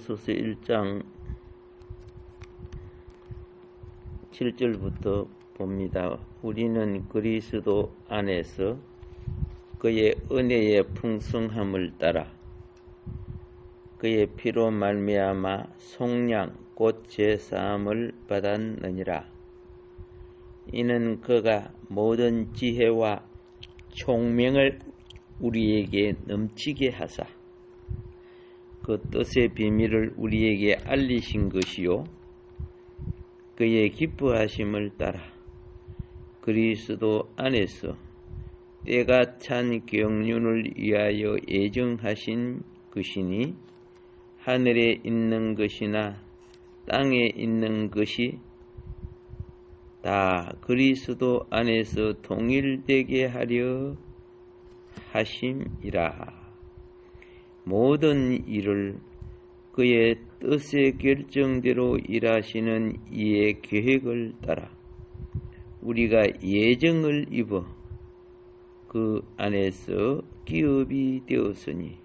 에베소서 1장 7절부터 봅니다. 우리는 그리스도 안에서 그의 은혜의 풍성함을 따라 그의 피로 말미암아 속량 곧 제사함을 받았느니라. 이는 그가 모든 지혜와 총명을 우리에게 넘치게 하사 그 뜻의 비밀을 우리에게 알리신 것이요 그의 기뻐하심을 따라 그리스도 안에서 때가 찬 경륜을 위하여 예정하신 것이니 하늘에 있는 것이나 땅에 있는 것이 다 그리스도 안에서 통일되게 하려 하심이라. 모든 일을 그의 뜻의 결정대로 일하시는 이의 계획을 따라 우리가 예정을 입어 그 안에서 기업이 되었으니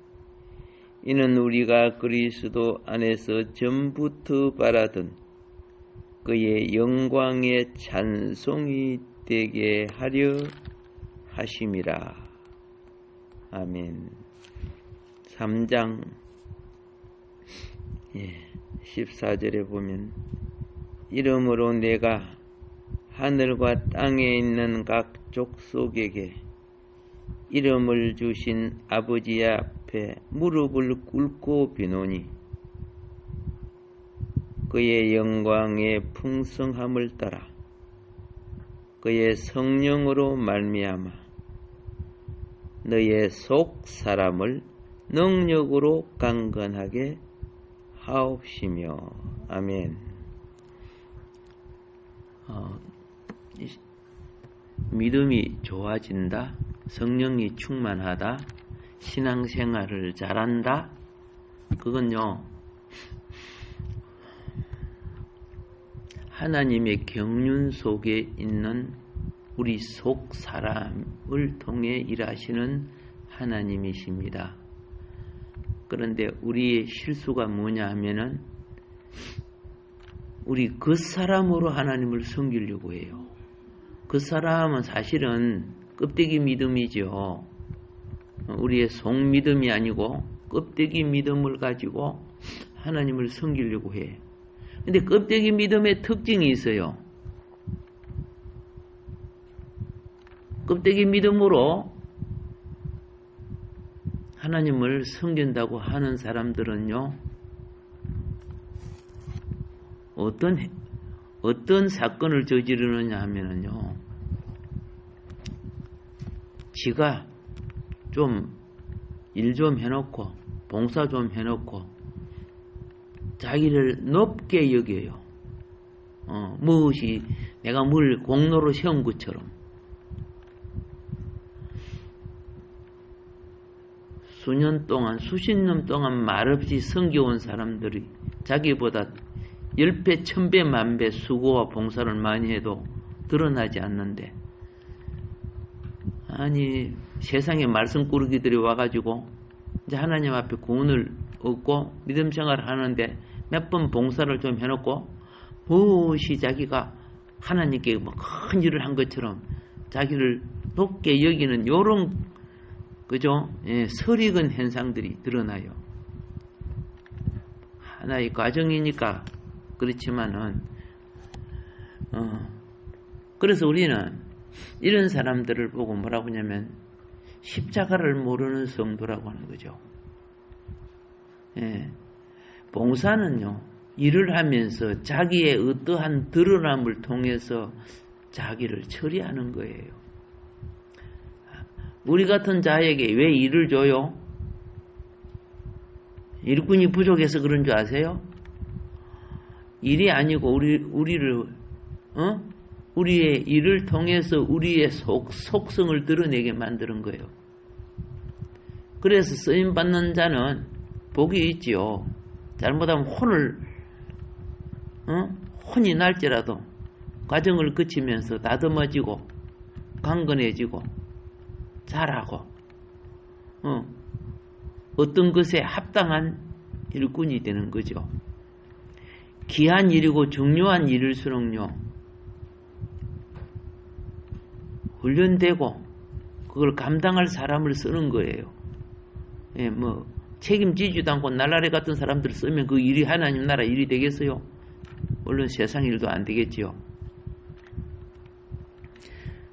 이는 우리가 그리스도 안에서 전부터 바라던 그의 영광의 찬송이 되게 하려 하심이라. 아멘. 3장 14절에 보면 이러므로 내가 하늘과 땅에 있는 각 족속에게 이름을 주신 아버지 앞에 무릎을 꿇고 비노니 그의 영광의 풍성함을 따라 그의 성령으로 말미암아 너의 속 사람을 능력으로 강건하게 하옵시며. 아멘. 믿음이 좋아진다, 성령이 충만하다, 신앙생활을 잘한다. 그건요 하나님의 경륜 속에 있는 우리 속 사람을 통해 일하시는 하나님이십니다. 그런데 우리의 실수가 뭐냐 하면은 우리 그 사람으로 하나님을 섬기려고 해요. 그 사람은 사실은 껍데기 믿음이죠. 우리의 속 믿음이 아니고 껍데기 믿음을 가지고 하나님을 섬기려고 해. 근데 껍데기 믿음의 특징이 있어요. 껍데기 믿음으로 하나님을 섬긴다고 하는 사람들은요, 어떤 사건을 저지르느냐 하면은요, 지가 좀 일 좀 해놓고, 봉사 좀 해놓고, 자기를 높게 여겨요. 무엇이 내가 뭘 공로로 세운 것처럼. 수년 동안, 수십 년 동안 말없이 섬겨온 사람들이 자기보다 10배, 1000배, 만배 수고와 봉사를 많이 해도 드러나지 않는데, 아니 세상에 말씀꾸러기들이 와가지고 이제 하나님 앞에 구원을 얻고 믿음 생활을 하는데 몇 번 봉사를 좀 해놓고 무엇이 자기가 하나님께 뭐 큰 일을 한 것처럼 자기를 높게 여기는 요런 그죠? 설익은 현상들이 드러나요. 하나의 과정이니까 그렇지만은 그래서 우리는 이런 사람들을 보고 뭐라고 하냐면 십자가를 모르는 성도라고 하는 거죠. 봉사는요, 일을 하면서 자기의 어떠한 드러남을 통해서 자기를 처리하는 거예요. 우리 같은 자에게 왜 일을 줘요? 일꾼이 부족해서 그런 줄 아세요? 일이 아니고 우리의 일을 통해서 우리의 속성을 드러내게 만드는 거예요. 그래서 쓰임 받는 자는 복이 있지요. 잘못하면 혼이 날지라도 과정을 거치면서 다듬어지고 강건해지고 잘하고 어떤 것에 합당한 일꾼이 되는 거죠. 귀한 일이고 중요한 일일수록요, 훈련되고 그걸 감당할 사람을 쓰는 거예요. 예, 뭐 책임지지도 않고 날라리 같은 사람들 쓰면 그 일이 하나님 나라 일이 되겠어요? 물론 세상 일도 안 되겠지요.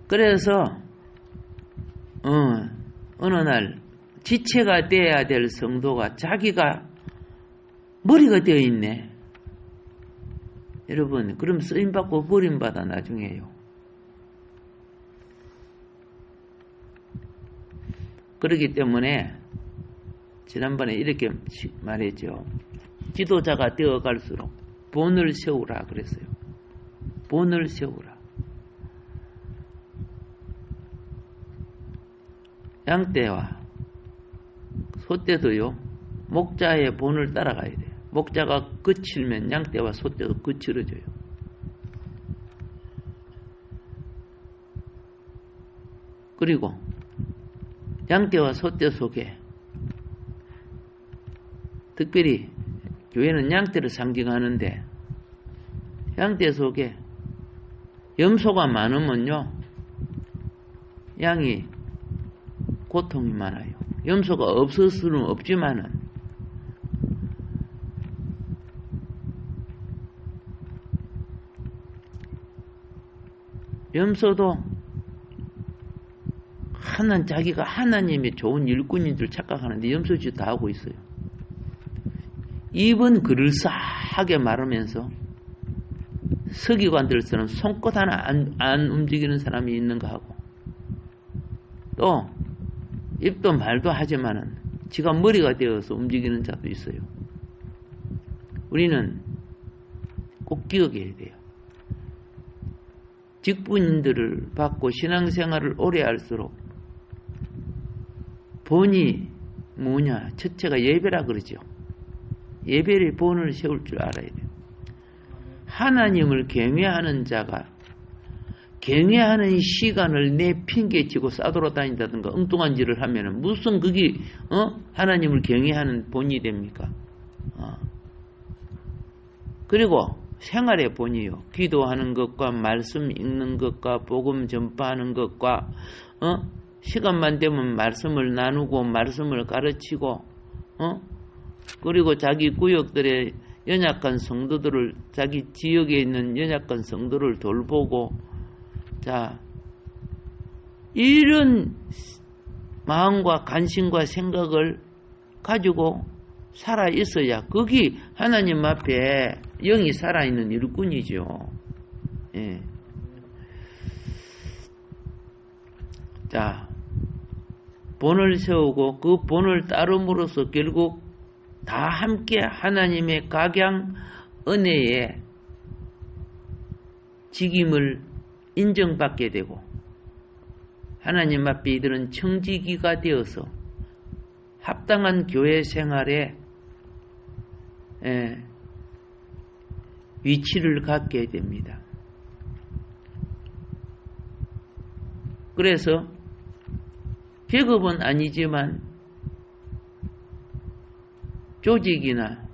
그래서 어느 날 지체가 돼야 될 성도가 자기가 머리가 되어 있네. 여러분, 그럼 쓰임받고 버림받아 나중에요. 그렇기 때문에 지난번에 이렇게 말했죠. 지도자가 되어갈수록 본을 세우라 그랬어요. 본을 세우라. 양떼와 소떼도요, 목자의 본을 따라가야 돼요. 목자가 거칠면 양떼와 소떼도 거칠어져요. 그리고 양떼와 소떼 속에, 특별히 교회는 양떼를 상징하는데, 양떼 속에 염소가 많으면요, 양이 고통이 많아요. 염소가 없을 수는 없지만은, 염소도 자기가 하나님의 좋은 일꾼인 줄 착각하는데 염소짓 다 하고 있어요. 입은 그럴싸하게 말하면서 서기관들처럼 손끝 하나 안 움직이는 사람이 있는가 하고, 또 입도 말도 하지만은 지가 머리가 되어서 움직이는 자도 있어요. 우리는 꼭 기억해야 돼요. 직분들을 받고 신앙생활을 오래 할수록 본이 뭐냐? 첫째가 예배라 그러죠. 예배의 본을 세울 줄 알아야 돼요. 하나님을 경외하는 자가 경외하는 시간을 내 핑계치고 싸돌아다닌다든가 엉뚱한 짓을 하면은 무슨 그게 하나님을 경외하는 본이 됩니까? 그리고 생활의 본이요. 기도하는 것과 말씀 읽는 것과 복음 전파하는 것과 시간만 되면 말씀을 나누고 말씀을 가르치고 그리고 자기 구역들의 연약한 성도들을, 자기 지역에 있는 연약한 성도를 돌보고, 자, 이런 마음과 관심과 생각을 가지고 살아 있어야 거기 하나님 앞에 영이 살아있는 일꾼이죠. 예. 자, 본을 세우고 그 본을 따름으로써 결국 다 함께 하나님의 각양 은혜의 직임을 인정받게 되고 하나님 앞에 이들은 청지기가 되어서 합당한 교회 생활에 위치를 갖게 됩니다. 그래서 계급은 아니지만 조직이나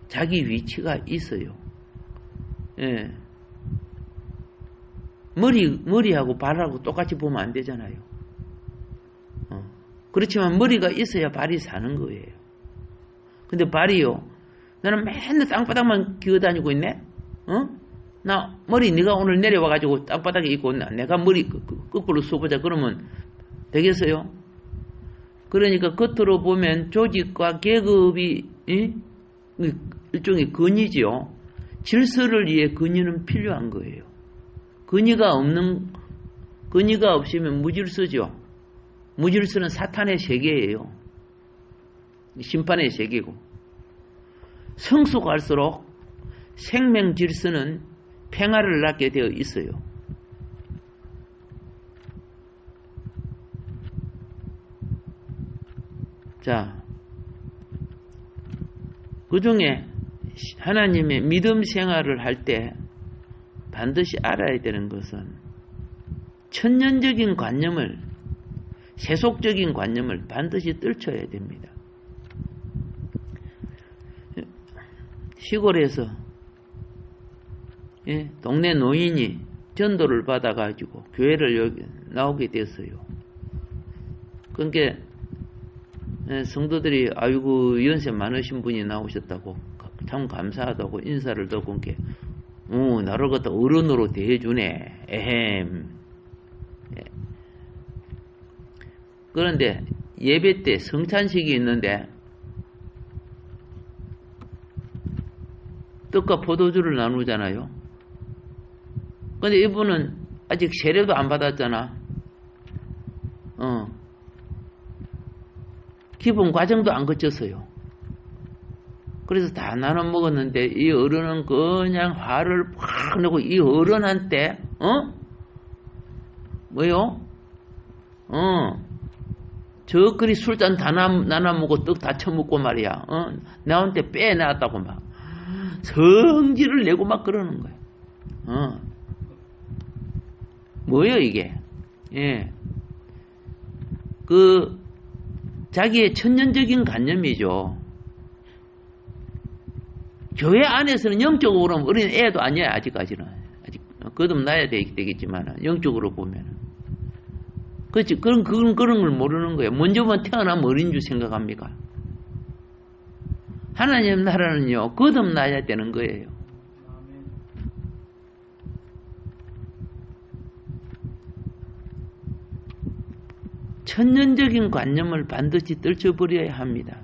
자기 위치가 있어요. 예. 머리하고 발하고 똑같이 보면 안 되잖아요. 그렇지만 머리가 있어야 발이 사는 거예요. 근데 발이요, 나는 맨날 땅바닥만 기어다니고 있네? 나 머리 네가 오늘 내려와가지고 땅바닥에 있고 내가 머리 거꾸로 써보자 그러면 되겠어요? 그러니까 겉으로 보면 조직과 계급이 일종의 근위지요. 질서를 위해 근위는 필요한 거예요. 근위가 없으면 무질서죠. 무질서는 사탄의 세계예요. 심판의 세계고. 성숙할수록 생명 질서는 평화를 낳게 되어 있어요. 자, 그 중에 하나님의 믿음 생활을 할 때 반드시 알아야 되는 것은 천년적인 관념을, 세속적인 관념을 반드시 떨쳐야 됩니다. 시골에서 예, 동네 노인이 전도를 받아가지고 교회를 여기 나오게 됐어요. 그러니까 성도들이 아이고 연세 많으신 분이 나오셨다고 참 감사하다고 인사를 듣고 이렇게 나를 갖다 어른으로 대해주네. 에헴. 예. 그런데 예배 때 성찬식이 있는데 떡과 포도주를 나누잖아요. 근데 이분은 아직 세례도 안 받았잖아. 기본 과정도 안 거쳤어요. 그래서 다 나눠 먹었는데 이 어른은 그냥 화를 확 내고 이 어른한테 뭐요? 저그리 술잔 다 나눠 먹고 떡 다 처먹고 말이야. 나한테 빼놨다고 막 성질을 내고 막 그러는 거야. 뭐예요 이게? 예. 자기의 천년적인 관념이죠. 교회 안에서는 영적으로 보면 어린 애도 아니야, 아직까지는. 아직 거듭나야 되겠지만, 영적으로 보면. 그렇지. 그런 걸 모르는 거예요. 먼저만 태어나면 어린 줄 생각합니까? 하나님 나라는요, 거듭나야 되는 거예요. 천년적인 관념을 반드시 떨쳐버려야 합니다.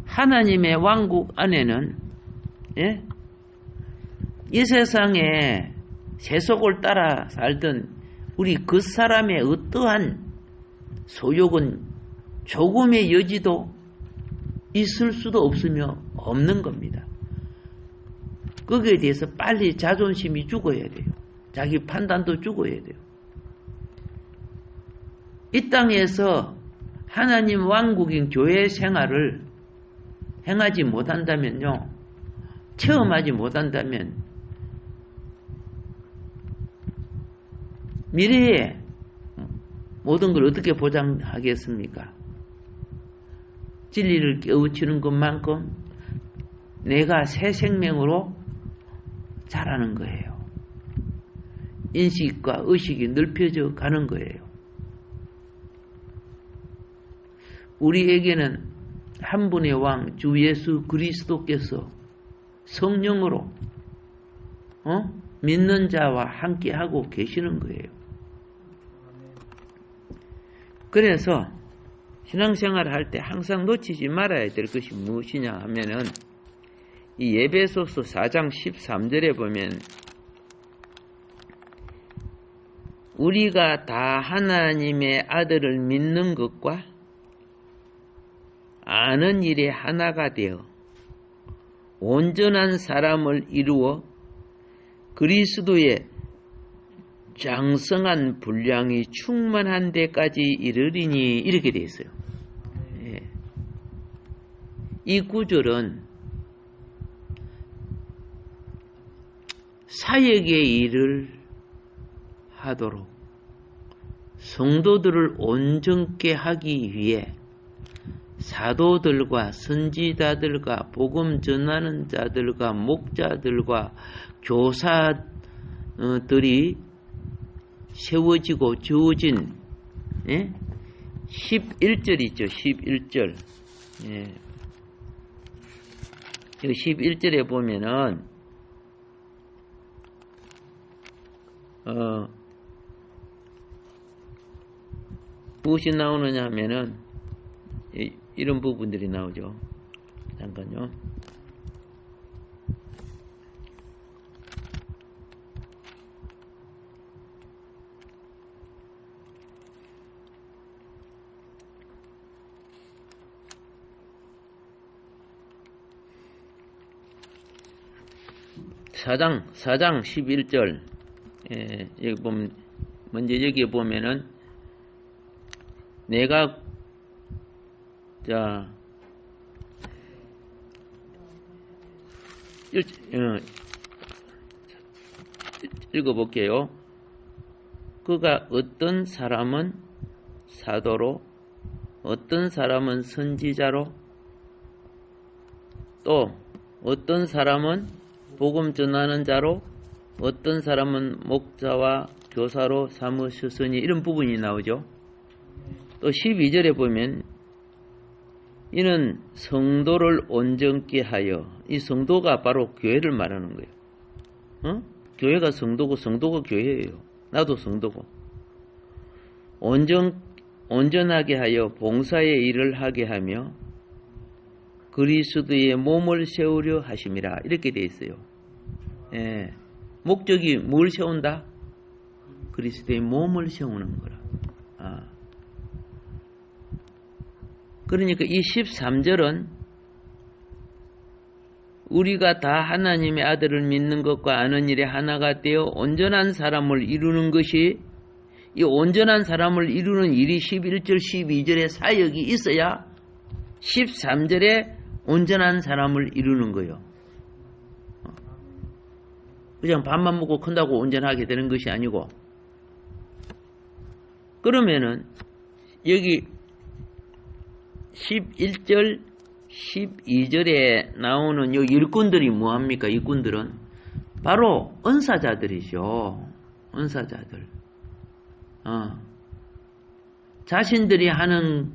하나님의 왕국 안에는 예? 이 세상에 세속을 따라 살던 우리 그 사람의 어떠한 소욕은 조금의 여지도 있을 수도 없으며 없는 겁니다. 거기에 대해서 빨리 자존심이 죽어야 돼요. 자기 판단도 죽어야 돼요. 이 땅에서 하나님 왕국인 교회 생활을 행하지 못한다면요, 체험하지 못한다면 미래에 모든 걸 어떻게 보장하겠습니까? 진리를 깨우치는 것만큼 내가 새 생명으로 자라는 거예요. 인식과 의식이 넓혀져 가는 거예요. 우리에게는 한 분의 왕 주 예수 그리스도께서 성령으로 믿는 자와 함께 하고 계시는 거예요. 그래서 신앙생활을 할 때 항상 놓치지 말아야 될 것이 무엇이냐 하면은 이 에베소서 4장 13절에 보면 우리가 다 하나님의 아들을 믿는 것과 아는 일에 하나가 되어 온전한 사람을 이루어 그리스도의 장성한 분량이 충만한 데까지 이르리니 이렇게 되어 있어요. 예. 이 구절은 사역의 일을 하도록 성도들을 온전케 하기 위해 사도들과 선지자들과 복음 전하는 자들과 목자들과 교사들이 세워지고 주어진 11절 있죠. 11절. 예. 11절에 보면은 무엇이 나오느냐 하면은 이런 부분들이 나오죠. 잠깐요. 사장 11절. 여기 보면, 먼저 여기에 보면은, 내가, 읽어볼게요. 그가 어떤 사람은 사도로, 어떤 사람은 선지자로, 또 어떤 사람은 복음 전하는 자로, 어떤 사람은 목자와 교사로 삼으셨으니, 이런 부분이 나오죠. 또 12절에 보면 이는 성도를 온전케 하여, 이 성도가 바로 교회를 말하는 거예요. 교회가 성도고 성도가 교회예요. 나도 성도고. 온전하게 하여 봉사의 일을 하게 하며 그리스도의 몸을 세우려 하심이라, 이렇게 되어 있어요. 예. 목적이 뭘 세운다? 그리스도의 몸을 세우는 거라. 그러니까 이 13절은 우리가 다 하나님의 아들을 믿는 것과 아는 일에 하나가 되어 온전한 사람을 이루는 것이, 이 온전한 사람을 이루는 일이 11절 12절의 사역이 있어야 13절에 온전한 사람을 이루는 거예요. 그냥 밥만 먹고 큰다고 온전하게 되는 것이 아니고, 그러면은 여기 11절 12절에 나오는 이 일꾼들이 뭐합니까? 일꾼들은 바로 은사자들이죠. 은사자들. 자신들이 하는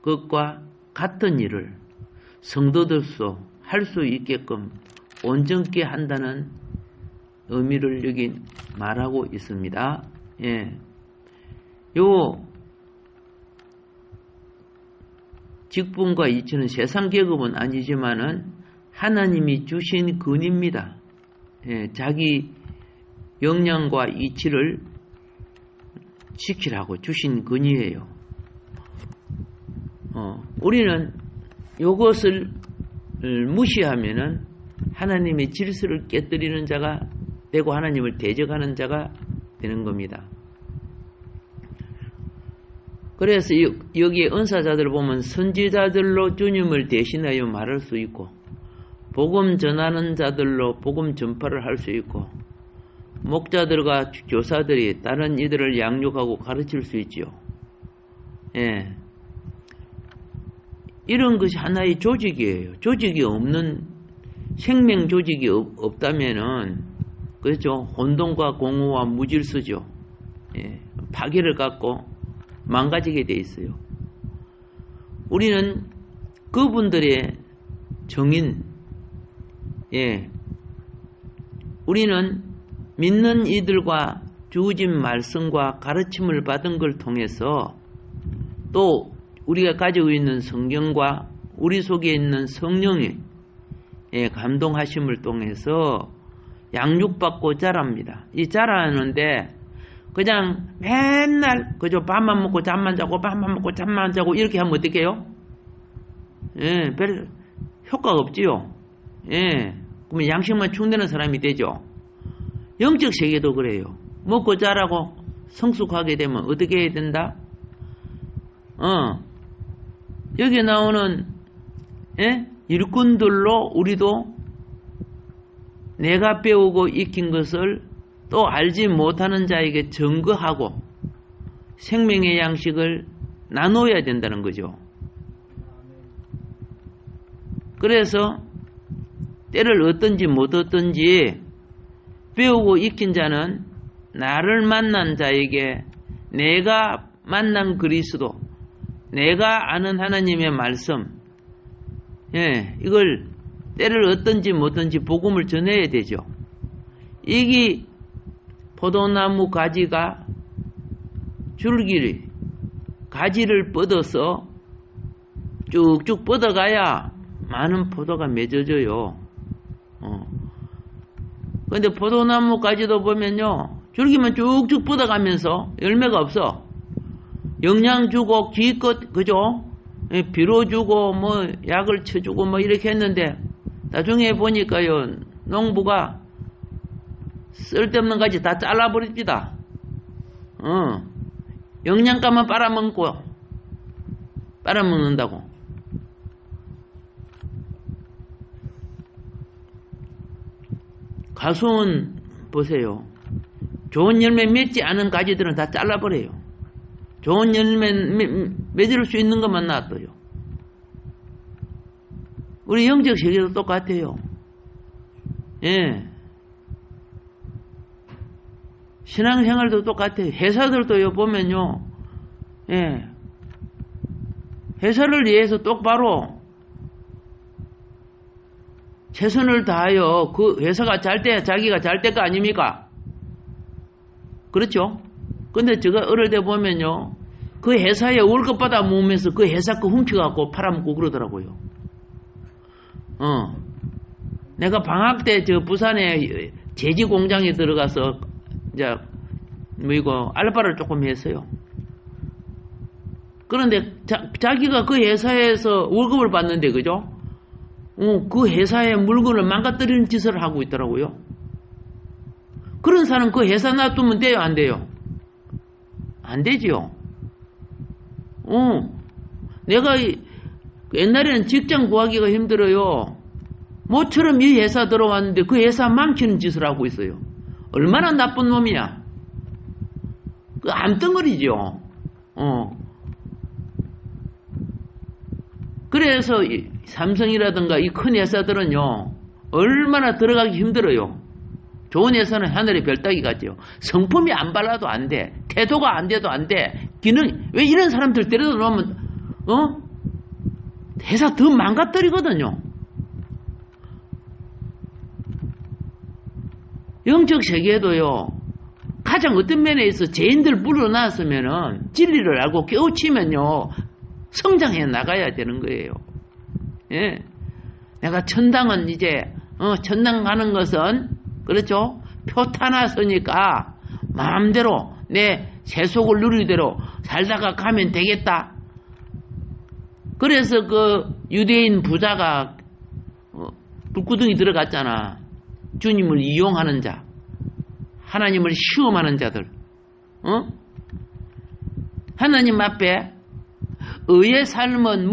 것과 같은 일을 성도들도 할 수 있게끔 온전케 한다는 의미를 여기 말하고 있습니다. 예. 요 직분과 이치는 세상 계급은 아니지만은 하나님이 주신 근입니다. 예, 자기 역량과 이치를 지키라고 주신 근이에요. 우리는 이것을 무시하면은 하나님의 질서를 깨뜨리는 자가 되고 하나님을 대적하는 자가 되는 겁니다. 그래서 여기에 은사자들을 보면 선지자들로 주님을 대신하여 말할 수 있고, 복음 전하는 자들로 복음 전파를 할 수 있고, 목자들과 교사들이 다른 이들을 양육하고 가르칠 수 있지요. 예. 이런 것이 하나의 조직이에요. 조직이 없는, 생명 조직이 없다면은, 그렇죠. 혼돈과 공허와 무질서죠. 예. 파괴를 갖고 망가지게 돼 있어요. 우리는 그분들의 정인, 예. 우리는 믿는 이들과 주어진 말씀과 가르침을 받은 걸 통해서 또 우리가 가지고 있는 성경과 우리 속에 있는 성령의 감동하심을 통해서 양육받고 자랍니다. 이 자라는데 그냥 맨날 그저 밥만 먹고 잠만 자고 밥만 먹고 잠만 자고 이렇게 하면 어떡해요? 예, 별 효과가 없지요. 예, 그러면 양식만 충되는 사람이 되죠. 영적 세계도 그래요. 먹고 자라고 성숙하게 되면 어떻게 해야 된다? 여기 나오는 일꾼들로 우리도 내가 배우고 익힌 것을 또 알지 못하는 자에게 증거하고 생명의 양식을 나눠야 된다는 거죠. 그래서 때를 얻든지 못 얻든지 배우고 익힌 자는 나를 만난 자에게 내가 만난 그리스도, 내가 아는 하나님의 말씀, 이걸 때를 얻든지 못 얻든지 복음을 전해야 되죠. 이게 포도나무 가지가 가지를 뻗어서 쭉쭉 뻗어가야 많은 포도가 맺어져요. 근데 포도나무 가지도 보면요, 줄기만 쭉쭉 뻗어가면서 열매가 없어. 영양 주고 기껏 그죠? 비료 주고 뭐 약을 쳐주고 뭐 이렇게 했는데 나중에 보니까요, 농부가 쓸데없는 가지 다 잘라버립니다. 영양가만 빨아먹는다고. 가수는 보세요. 좋은 열매 맺지 않은 가지들은 다 잘라버려요. 좋은 열매 맺을 수 있는 것만 놔둬요. 우리 영적 세계도 똑같아요. 예. 신앙생활도 똑같아요. 회사들도요, 보면요, 예. 회사를 위해서 똑바로 최선을 다하여 그 회사가 잘 때 자기가 잘 될 거 아닙니까? 그렇죠? 근데 제가 어릴 때 보면요, 그 회사에 월급 받아 모으면서 그 회사 거 훔쳐갖고 팔아먹고 그러더라고요. 내가 방학 때 저 부산에 제지 공장에 들어가서 이제 뭐 이거 알바를 조금 했어요. 그런데 자기가 그 회사에서 월급을 받는데, 그죠? 그 회사의 물건을 망가뜨리는 짓을 하고 있더라고요. 그런 사람 그 회사 놔두면 돼요, 안 돼요? 안 되지요. 내가 옛날에는 직장 구하기가 힘들어요. 모처럼 이 회사 들어왔는데 그 회사 망치는 짓을 하고 있어요. 얼마나 나쁜 놈이야. 그 암덩어리죠. 그래서 이 삼성이라든가 이 큰 회사들은요, 얼마나 들어가기 힘들어요. 좋은 회사는 하늘의 별 따기 같죠. 성품이 안 발라도 안 돼. 태도가 안 돼도 안 돼. 왜 이런 사람들 데려다 놓으면, 회사 더 망가뜨리거든요. 영적 세계에도요, 가장 어떤 면에 있어 죄인들 불어놨으면은 진리를 알고 깨우치면요, 성장해 나가야 되는 거예요. 예. 내가 천당은 이제, 천당 가는 것은, 그렇죠? 표 타놨으니까, 마음대로 내 세속을 누리대로 살다가 가면 되겠다. 그래서 그 유대인 부자가, 불구덩이 들어갔잖아. 주님을 이용하는 자. 하나님을 시험하는 자들. 하나님 앞에 의의 삶은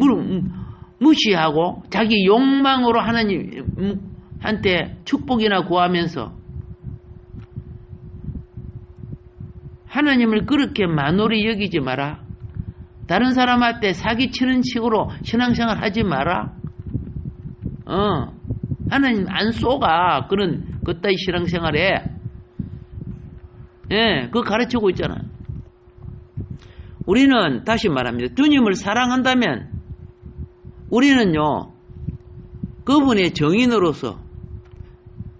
무시하고 자기 욕망으로 하나님한테 축복이나 구하면서 하나님을 그렇게 만홀히 여기지 마라. 다른 사람한테 사기치는 식으로 신앙생활 하지 마라. 하나님 안 쏘가. 그런 그따위 신앙생활에. 예, 그거 가르치고 있잖아. 우리는 다시 말합니다. 주님을 사랑한다면 우리는요, 그분의 정인으로서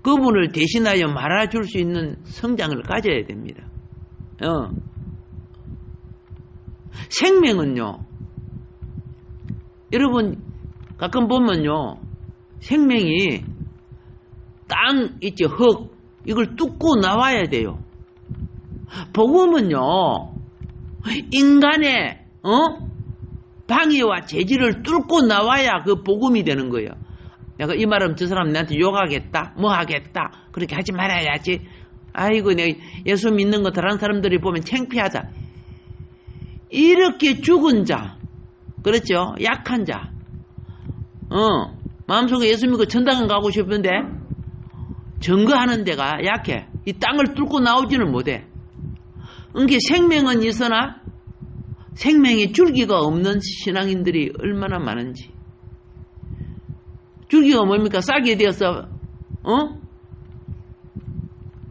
그분을 대신하여 말아줄 수 있는 성장을 가져야 됩니다. 생명은요, 여러분 가끔 보면요, 생명이 땅 있죠, 흙, 이걸 뚫고 나와야 돼요. 복음은요, 인간의 방해와 재질을 뚫고 나와야 그 복음이 되는 거예요. 내가 이 말하면 저 사람 나한테 욕하겠다, 뭐 하겠다, 그렇게 하지 말아야지. 아이고, 내가 예수 믿는 거 다른 사람들이 보면 창피하다. 이렇게 죽은 자, 그렇죠? 약한 자, 마음속에 예수 믿고 천당은 가고 싶은데 증거하는 데가 약해. 이 땅을 뚫고 나오지는 못해. 그러니까 생명은 있으나 생명의 줄기가 없는 신앙인들이 얼마나 많은지. 줄기가 뭡니까? 싹이 되어서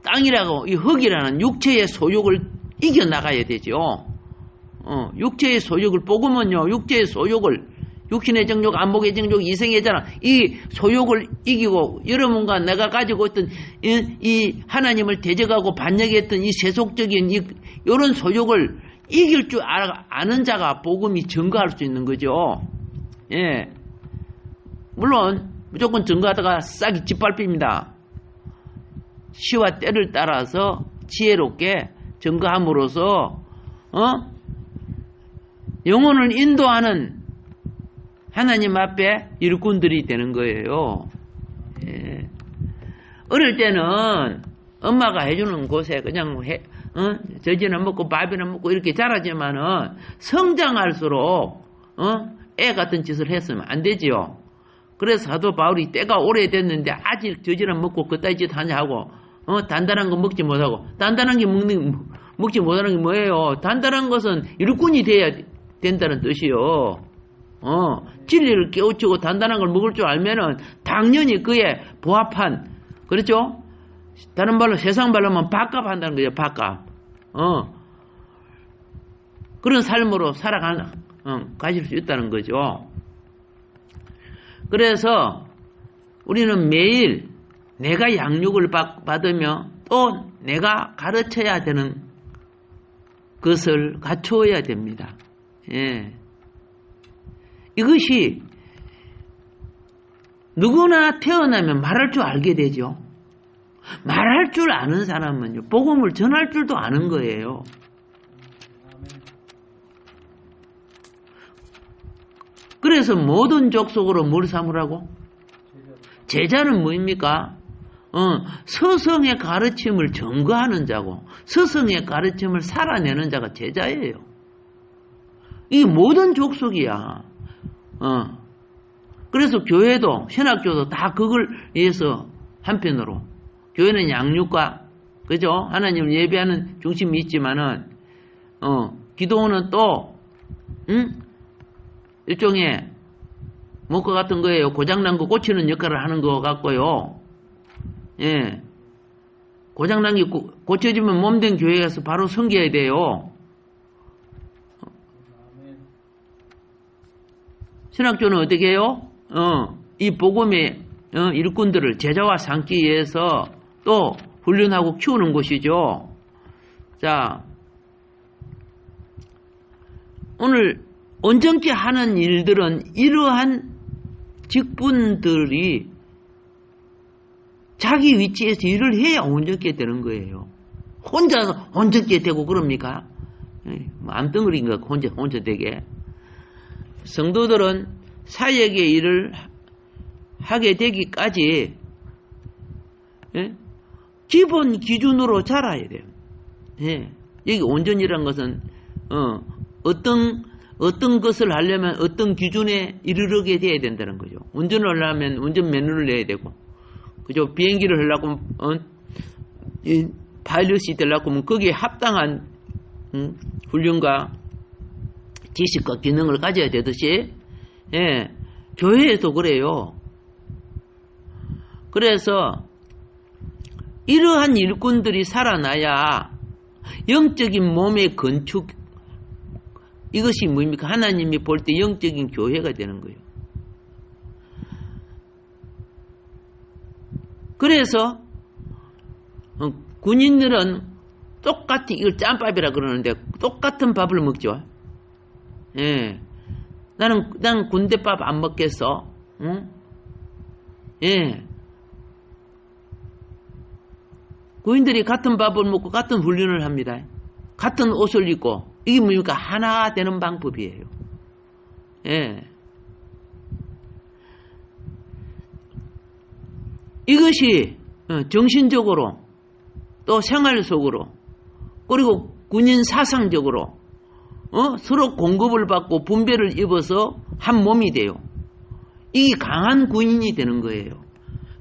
땅이라고, 이 흙이라는 육체의 소욕을 이겨나가야 되죠. 육체의 소욕을, 복음은요, 육체의 소욕을, 육신의 정욕, 안목의 정욕, 이생의 자랑, 이 소욕을 이기고 여러분과 내가 가지고 있던 이 하나님을 대적하고 반역했던 이 세속적인 이런 소욕을 이길 줄 아는 자가 복음이 증거할 수 있는 거죠. 예. 물론 무조건 증거하다가 싹이 짓밟힙니다. 시와 때를 따라서 지혜롭게 증거함으로써 영혼을 인도하는 하나님 앞에 일꾼들이 되는 거예요. 예. 어릴 때는 엄마가 해주는 곳에 그냥 젖이나 먹고 밥이나 먹고 이렇게 자라지만은 성장할수록 애 같은 짓을 했으면 안 되지요. 그래서 사도 바울이 때가 오래됐는데 아직 젖이나 먹고 그따위 짓 하냐 하고 단단한 거 먹지 못하고, 단단한 게 먹지 못하는 게 뭐예요? 단단한 것은 일꾼이 돼야 된다는 뜻이요. 진리를 깨우치고 단단한 걸 먹을 줄 알면은 당연히 그에 부합한 그렇죠? 다른 말로 세상 말로 하면 밥값 한다는 거죠. 밥값. 그런 삶으로 가실 수 있다는 거죠. 그래서 우리는 매일 내가 양육을 받으며 또 내가 가르쳐야 되는 것을 갖추어야 됩니다. 예. 이것이 누구나 태어나면 말할 줄 알게 되죠. 말할 줄 아는 사람은요, 복음을 전할 줄도 아는 거예요. 그래서 모든 족속으로 뭘 삼으라고? 제자는 뭐입니까? 스승의 가르침을 전거하는 자고 스승의 가르침을 살아내는 자가 제자예요. 이게 모든 족속이야. 그래서 교회도 신학교도 다 그걸 위해서 한편으로 교회는 양육과 그죠? 하나님을 예배하는 중심이 있지만은 기도는 또 일종의 뭐그 같은 거예요. 고장난 거 고치는 역할을 하는 것 같고요. 예. 고장난 게 고쳐지면 몸된 교회에 가서 바로 섬겨야 돼요. 신학교는 어떻게 해요? 이 복음의 일꾼들을 제자와 삼기 위해서 또 훈련하고 키우는 곳이죠. 자, 오늘 온전케 하는 일들은 이러한 직분들이 자기 위치에서 일을 해야 온전케 되는 거예요. 혼자서 온전케 되고 그럽니까? 암덩어리인가 혼자 되게. 성도들은 사역의 일을 하게 되기까지 기본 기준으로 자라야 돼요. 여기 온전이라는 것은 어떤 것을 하려면 어떤 기준에 이르르게 돼야 된다는 거죠. 운전을 하려면 운전면허를 내야 되고, 그죠? 비행기를 하려고 파일럿이 되려고 하면 거기에 합당한 훈련과 지식과 기능을 가져야 되듯이, 교회에도 그래요. 그래서 이러한 일꾼들이 살아나야 영적인 몸의 건축, 이것이 뭡니까? 하나님이 볼 때 영적인 교회가 되는 거예요. 그래서 군인들은 똑같이 이걸 짬밥이라 그러는데 똑같은 밥을 먹죠. 예. 나는 군대밥 안 먹겠어. 응? 예. 군인들이 같은 밥을 먹고 같은 훈련을 합니다. 같은 옷을 입고 이게 뭡니까? 하나가 되는 방법이에요. 예. 이것이 정신적으로 또 생활 속으로 그리고 군인 사상적으로 서로 공급을 받고 분배를 입어서 한 몸이 돼요. 이게 강한 군인이 되는 거예요.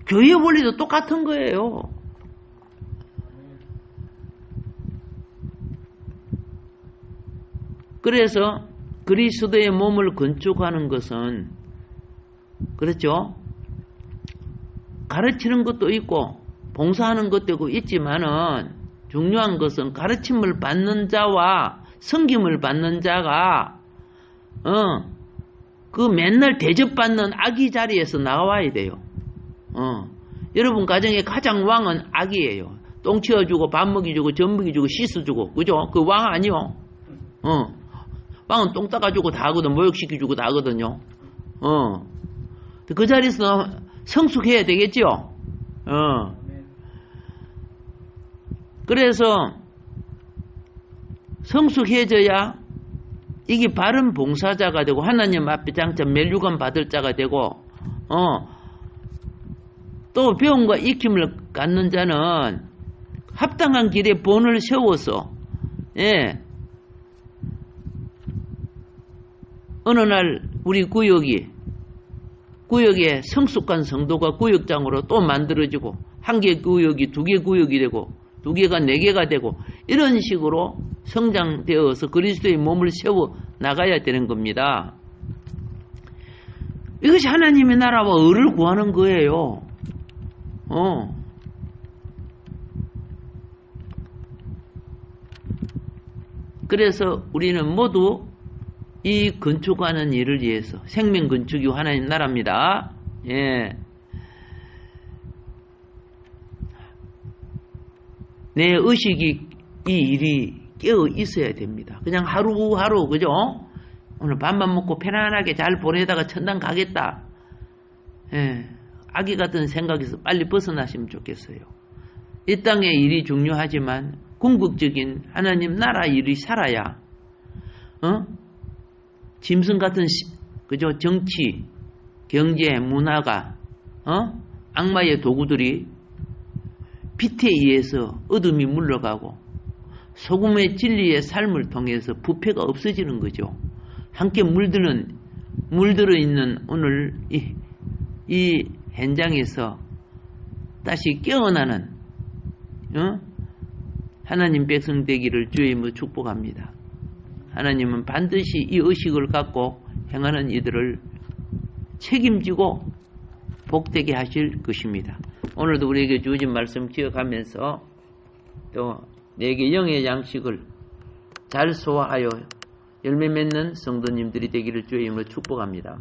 교회 원리도 똑같은 거예요. 그래서 그리스도의 몸을 건축하는 것은 그렇죠. 가르치는 것도 있고 봉사하는 것도 있지만은 중요한 것은 가르침을 받는 자와 섬김을 받는 자가 그 맨날 대접받는 아기 자리에서 나와야 돼요. 여러분 가정의 가장 왕은 아기예요. 똥 치워주고 밥 먹여주고 젖 먹여주고 씻어주고 그죠? 그 왕 아니요. 왕은 똥 닦아주고 다 하거든. 모욕시켜주고 다 하거든요. 그 자리에서 성숙해야 되겠죠? 그래서 성숙해져야 이게 바른 봉사자가 되고 하나님 앞에 장차 멸류관 받을 자가 되고 또 배움과 익힘을 갖는 자는 합당한 길에 본을 세워서 어느 날 우리 구역에 성숙한 성도가 구역장으로 또 만들어지고 한 개 구역이 두 개 구역이 되고 두 개가 네 개가 되고 이런 식으로 성장되어서 그리스도의 몸을 세워 나가야 되는 겁니다. 이것이 하나님의 나라와 의를 구하는 거예요. 그래서 우리는 모두 이 건축하는 일을 위해서 생명 건축이 하나님 나라입니다. 예. 내 의식이 이 일이 깨어 있어야 됩니다. 그냥 하루하루 그죠? 오늘 밥만 먹고 편안하게 잘 보내다가 천당 가겠다. 예. 아기 같은 생각에서 빨리 벗어나시면 좋겠어요. 이 땅의 일이 중요하지만 궁극적인 하나님 나라 일이 살아야 짐승 같은 그죠? 정치, 경제, 문화가 악마의 도구들이 빛에 의해서 어둠이 물러가고 소금의 진리의 삶을 통해서 부패가 없어지는 거죠. 함께 물들어 있는 오늘 이 현장에서 다시 깨어나는 하나님 백성 되기를 주의 이름으로 축복합니다. 하나님은 반드시 이 의식을 갖고 행하는 이들을 책임지고 복되게 하실 것입니다. 오늘도 우리에게 주어진 말씀 기억하면서 또 내게 영의 양식을 잘 소화하여 열매 맺는 성도님들이 되기를 주의 이름으로 축복합니다.